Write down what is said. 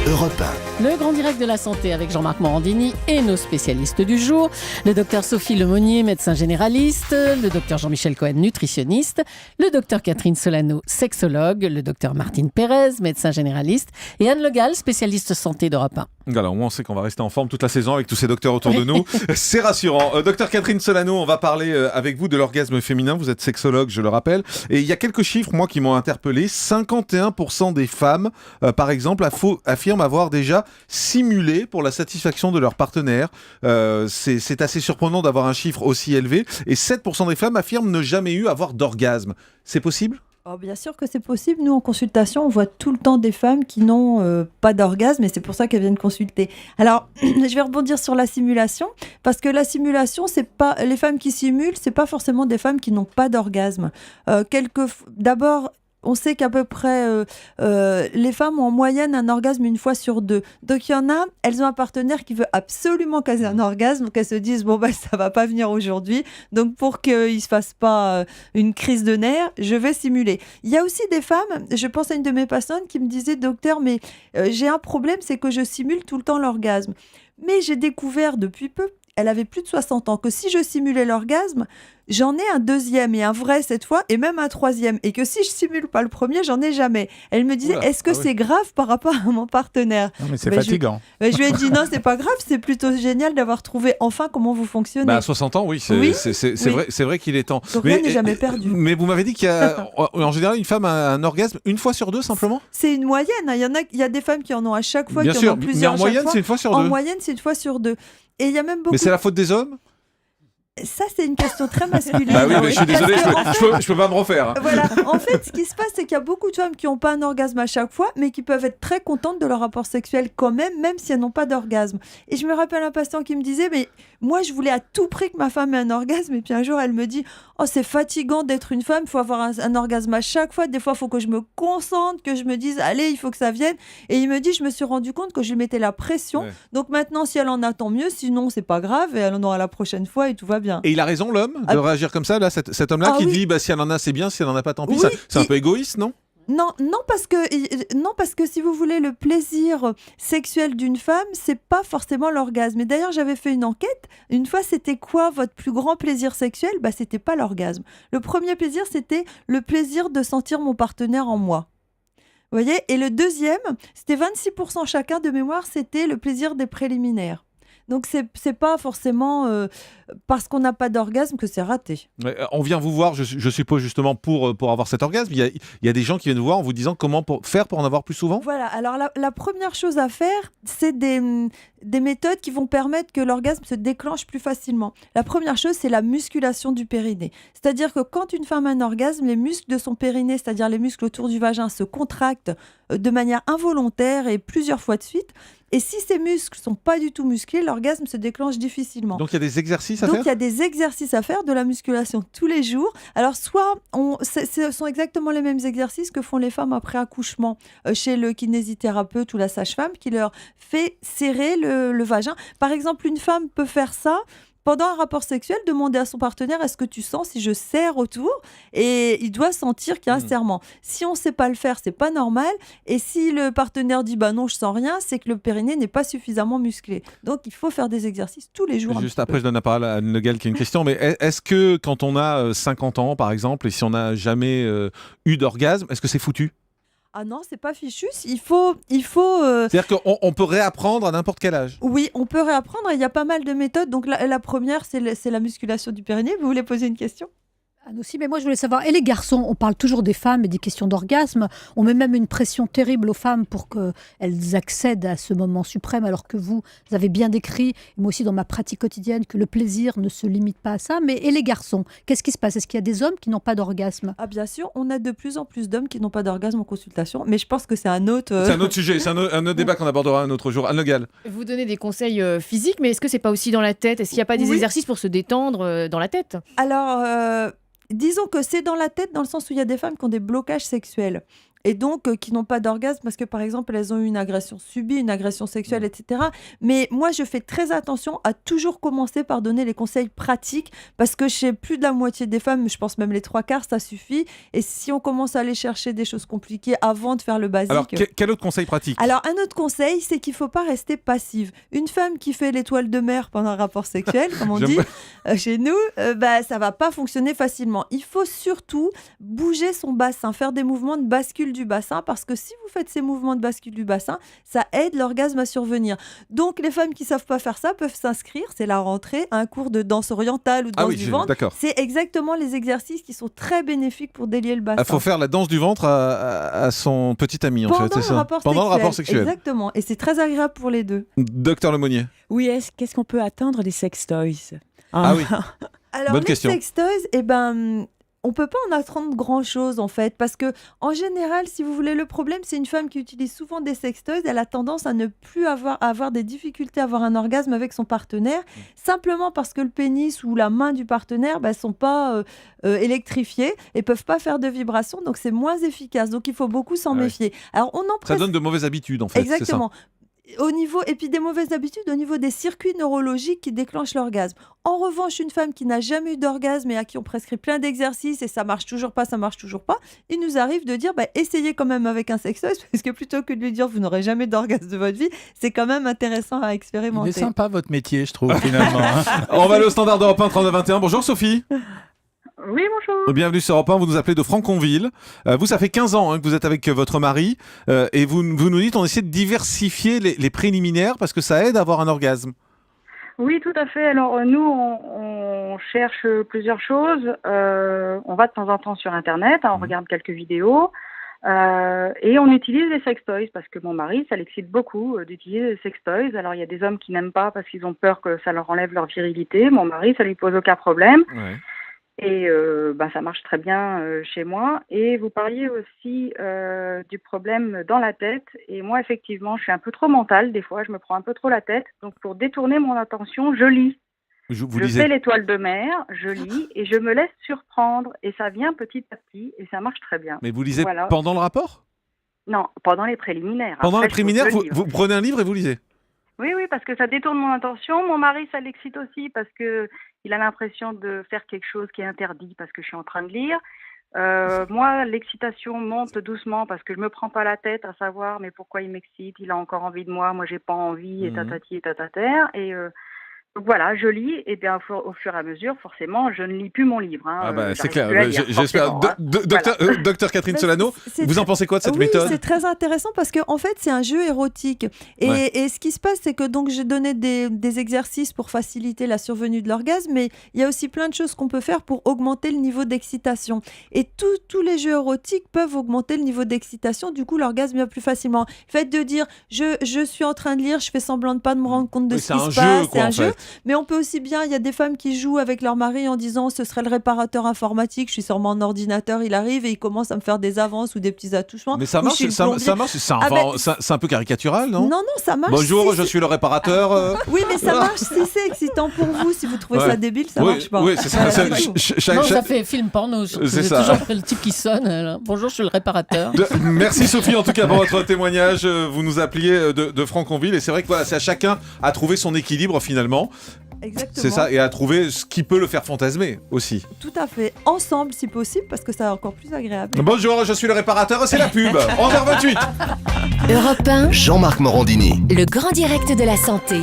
Europe 1. Le grand direct de la santé avec Jean-Marc Morandini et nos spécialistes du jour. Le docteur Sophie Lemonnier, médecin généraliste. Le docteur Jean-Michel Cohen, nutritionniste. Le docteur Catherine Solano, sexologue. Le docteur Martine Pérez, médecin généraliste. Et Anne Le Gall, spécialiste santé d'Europe 1. Voilà, au moins on sait qu'on va rester en forme toute la saison avec tous ces docteurs autour de nous. C'est rassurant. Docteur Catherine Solano, on va parler avec vous de l'orgasme féminin. Vous êtes sexologue, je le rappelle. Et il y a quelques chiffres, moi, qui m'ont interpellé. 51% des femmes, par exemple, affirment avoir déjà simulé pour la satisfaction de leur partenaire. C'est assez surprenant d'avoir un chiffre aussi élevé. Et 7% des femmes affirment ne jamais avoir d'orgasme. C'est possible ? Oh, bien sûr que c'est possible. Nous, en consultation, on voit tout le temps des femmes qui n'ont pas d'orgasme et c'est pour ça qu'elles viennent consulter. Alors, je vais rebondir sur la simulation parce que la simulation, c'est pas les femmes qui simulent, c'est pas forcément des femmes qui n'ont pas d'orgasme. D'abord, on sait qu'à peu près les femmes ont en moyenne un orgasme une fois sur 2. Donc il y en a, elles ont un partenaire qui veut absolument qu'elles aient un orgasme, donc elles se disent ça va pas venir aujourd'hui, donc pour qu'il se fasse pas une crise de nerfs, je vais simuler. Il y a aussi des femmes, je pense à une de mes patientes qui me disait docteur, mais j'ai un problème, c'est que je simule tout le temps l'orgasme. Mais j'ai découvert depuis peu, elle avait plus de 60 ans, que si je simulais l'orgasme, j'en ai un deuxième et un vrai cette fois, et même un troisième. Et que si je simule pas le premier, j'en ai jamais. Elle me disait, est-ce que c'est grave par rapport à mon partenaire ? Non, mais c'est fatigant. Je lui ai dit, non, c'est pas grave, c'est plutôt génial d'avoir trouvé enfin comment vous fonctionnez. À 60 ans, oui, c'est vrai qu'il est temps. Donc rien n'est jamais perdu. Mais vous m'avez dit qu'il y a, en général, une femme a un orgasme une fois sur 2, simplement ? C'est une moyenne. Il y a des femmes qui en ont à chaque fois, Bien qui sûr, en ont plusieurs mais en moyenne, fois. c'est une fois sur 2. En moyenne, c'est une fois sur 2. Et il y a même beaucoup... Mais c'est la faute des hommes ? Ça, c'est une question très masculine. Bah oui, mais je suis désolé, je peux pas me refaire. Voilà. En fait, ce qui se passe, c'est qu'il y a beaucoup de femmes qui n'ont pas un orgasme à chaque fois, mais qui peuvent être très contentes de leur rapport sexuel quand même si elles n'ont pas d'orgasme. Et je me rappelle un patient qui me disait, mais moi, je voulais à tout prix que ma femme ait un orgasme. Et puis un jour, elle me dit, oh, c'est fatigant d'être une femme, il faut avoir un orgasme à chaque fois. Des fois, il faut que je me concentre, que je me dise, allez, il faut que ça vienne. Et il me dit, je me suis rendu compte que je lui mettais la pression. Ouais. Donc maintenant, si elle en a, tant mieux. Sinon, c'est pas grave. Et elle en aura la prochaine fois et tout va bien. Et il a raison, l'homme, de réagir comme ça, là, cet homme-là qui dit, si elle en a, c'est bien, si elle en a pas, tant pis. Oui, c'est un peu égoïste, non ? Non, parce que si vous voulez, le plaisir sexuel d'une femme, c'est pas forcément l'orgasme. Et d'ailleurs, j'avais fait une enquête. Une fois, c'était quoi votre plus grand plaisir sexuel ? C'était pas l'orgasme. Le premier plaisir, c'était le plaisir de sentir mon partenaire en moi. Vous voyez ? Et le deuxième, c'était 26% chacun de mémoire, c'était le plaisir des préliminaires. Donc, c'est pas forcément parce qu'on n'a pas d'orgasme que c'est raté. On vient vous voir, je suppose, justement, pour avoir cet orgasme. Il y a des gens qui viennent vous voir en vous disant comment faire pour en avoir plus souvent ? Voilà. Alors, la première chose à faire, c'est des méthodes qui vont permettre que l'orgasme se déclenche plus facilement. La première chose, c'est la musculation du périnée. C'est-à-dire que quand une femme a un orgasme, les muscles de son périnée, c'est-à-dire les muscles autour du vagin, se contractent de manière involontaire et plusieurs fois de suite. Et si ces muscles ne sont pas du tout musclés, l'orgasme se déclenche difficilement. Donc il y a des exercices à faire ? Donc il y a des exercices à faire, de la musculation tous les jours. Alors soit, ce sont exactement les mêmes exercices que font les femmes après accouchement chez le kinésithérapeute ou la sage-femme qui leur fait serrer le vagin. Par exemple, une femme peut faire ça pendant un rapport sexuel, demander à son partenaire, est-ce que tu sens si je serre autour ? Et il doit sentir qu'il y a un serrement. Si on ne sait pas le faire, c'est pas normal. Et si le partenaire dit non, je sens rien, c'est que le périnée n'est pas suffisamment musclé. Donc il faut faire des exercices tous les jours. Juste après, je donne la parole à Anne Le Gall qui a une question. Mais est-ce que quand on a 50 ans, par exemple, et si on n'a jamais eu d'orgasme, est-ce que c'est foutu ? Ah non, c'est pas fichu. Il faut. C'est-à-dire qu'on peut réapprendre à n'importe quel âge. Oui, on peut réapprendre. Il y a pas mal de méthodes. Donc la première, c'est la musculation du périnée. Vous voulez poser une question ? Anne aussi, mais moi je voulais savoir, et les garçons, on parle toujours des femmes et des questions d'orgasme, on met même une pression terrible aux femmes pour qu'elles accèdent à ce moment suprême, alors que vous avez bien décrit, moi aussi dans ma pratique quotidienne, que le plaisir ne se limite pas à ça, mais et les garçons, qu'est-ce qui se passe ? Est-ce qu'il y a des hommes qui n'ont pas d'orgasme ? Ah bien sûr, on a de plus en plus d'hommes qui n'ont pas d'orgasme en consultation, mais je pense que c'est un autre... C'est un autre sujet, c'est un autre débat qu'on abordera un autre jour. Anne Le Gall. Vous donnez des conseils physiques, mais est-ce que c'est pas aussi dans la tête ? Est-ce qu'il n'y a pas des exercices pour se détendre dans la tête ? Alors... disons que c'est dans la tête, dans le sens où il y a des femmes qui ont des blocages sexuels. et donc qui n'ont pas d'orgasme parce que par exemple elles ont eu une agression subie, une agression sexuelle, etc. Mais moi je fais très attention à toujours commencer par donner les conseils pratiques parce que chez plus de la moitié des femmes, je pense même les 3/4, ça suffit. Et si on commence à aller chercher des choses compliquées avant de faire le basique... Alors, quel autre conseil pratique? Alors, un autre conseil, c'est qu'il ne faut pas rester passive. Une femme qui fait l'étoile de mer pendant un rapport sexuel, comme on dit chez nous, ça ne va pas fonctionner facilement. Il faut surtout bouger son bassin, faire des mouvements de bascule du bassin, parce que si vous faites ces mouvements de bascule du bassin, ça aide l'orgasme à survenir. Donc, les femmes qui ne savent pas faire ça peuvent s'inscrire, c'est la rentrée, à un cours de danse orientale ou de danse du ventre. D'accord. C'est exactement les exercices qui sont très bénéfiques pour délier le bassin. Il faut faire la danse du ventre à son petit ami, en fait, c'est ça? Pendant le rapport sexuel. Exactement, et c'est très agréable pour les deux. Docteur Lemonnier. Oui, qu'est-ce qu'on peut attendre des sextoys? Ah oui. Alors, Bonne les question. sextoys, on peut pas en attendre grand-chose en fait, parce que en général, si vous voulez, le problème, c'est une femme qui utilise souvent des sextoys, elle a tendance à ne plus avoir des difficultés à avoir un orgasme avec son partenaire, simplement parce que le pénis ou la main du partenaire sont pas électrifiés et peuvent pas faire de vibrations, donc c'est moins efficace. Donc il faut beaucoup s'en méfier. Alors Ça donne de mauvaises habitudes en fait. Exactement. Et puis des mauvaises habitudes au niveau des circuits neurologiques qui déclenchent l'orgasme. En revanche, une femme qui n'a jamais eu d'orgasme et à qui on prescrit plein d'exercices et ça marche toujours pas, il nous arrive de dire essayez quand même avec un sextoy, parce que plutôt que de lui dire vous n'aurez jamais d'orgasme de votre vie, c'est quand même intéressant à expérimenter. Il est sympa votre métier, je trouve, finalement. On va aller au standard d'Europe 1 32-21. Bonjour Sophie. Oui, bonjour. Bienvenue sur Europe 1, vous nous appelez de Franconville. Vous, ça fait 15 ans que vous êtes avec votre mari et vous nous dites on essaie de diversifier les préliminaires parce que ça aide à avoir un orgasme. Oui, tout à fait. Alors, nous, on cherche plusieurs choses. On va de temps en temps sur Internet, on regarde quelques vidéos et on utilise des sextoys parce que mon mari, ça l'excite beaucoup d'utiliser des sextoys. Alors, il y a des hommes qui n'aiment pas parce qu'ils ont peur que ça leur enlève leur virilité. Mon mari, ça lui pose aucun problème. Ouais. Et ça marche très bien chez moi. Et vous parliez aussi du problème dans la tête. Et moi, effectivement, je suis un peu trop mentale. Des fois, je me prends un peu trop la tête. Donc, pour détourner mon attention, je lis. Je fais l'étoile de mer, je lis et je me laisse surprendre. Et ça vient petit à petit et ça marche très bien. Mais vous lisez pendant le rapport? Non, pendant les préliminaires. Pendant les préliminaires, vous prenez un livre et vous lisez? Oui, parce que ça détourne mon attention. Mon mari, ça l'excite aussi parce qu'il a l'impression de faire quelque chose qui est interdit parce que je suis en train de lire. Moi, l'excitation monte doucement parce que je me prends pas la tête à savoir mais pourquoi il m'excite, il a encore envie de moi, moi j'ai pas envie, et tatati et tatater. Et donc voilà, je lis et bien au fur et à mesure, forcément, je ne lis plus mon livre. C'est clair, j'espère. Docteur Catherine Solano, vous en pensez quoi de cette méthode? C'est très intéressant parce qu'en fait, c'est un jeu érotique. Et ce qui se passe, c'est que donc j'ai donné des exercices pour faciliter la survenue de l'orgasme, mais il y a aussi plein de choses qu'on peut faire pour augmenter le niveau d'excitation. Et tous les jeux érotiques peuvent augmenter le niveau d'excitation, du coup, l'orgasme vient plus facilement. Le fait de dire, je suis en train de lire, je fais semblant de pas me rendre compte de ce qui se passe, c'est un jeu. Mais on peut aussi bien, il y a des femmes qui jouent avec leur mari en disant ce serait le réparateur informatique, je suis sur mon ordinateur, il arrive et il commence à me faire des avances ou des petits attouchements. Mais ça marche, c'est un peu caricatural, non? Non, ça marche. Bonjour, je suis le réparateur. Oui, mais ça marche si c'est excitant pour vous. Si vous trouvez ça débile, ça marche pas. Oui, c'est ça. Ça fait film porno. C'est toujours le type qui sonne. Bonjour, je suis le réparateur. Merci Sophie, en tout cas, pour votre témoignage. Vous nous appeliez de Franconville et c'est vrai que c'est à chacun à trouver son équilibre finalement. Exactement. C'est ça, et à trouver ce qui peut le faire fantasmer aussi. Tout à fait, ensemble si possible, parce que c'est encore plus agréable. Bonjour, je suis le réparateur, c'est la pub. 11h28. Europe 1, Jean-Marc Morandini. le grand direct de la santé.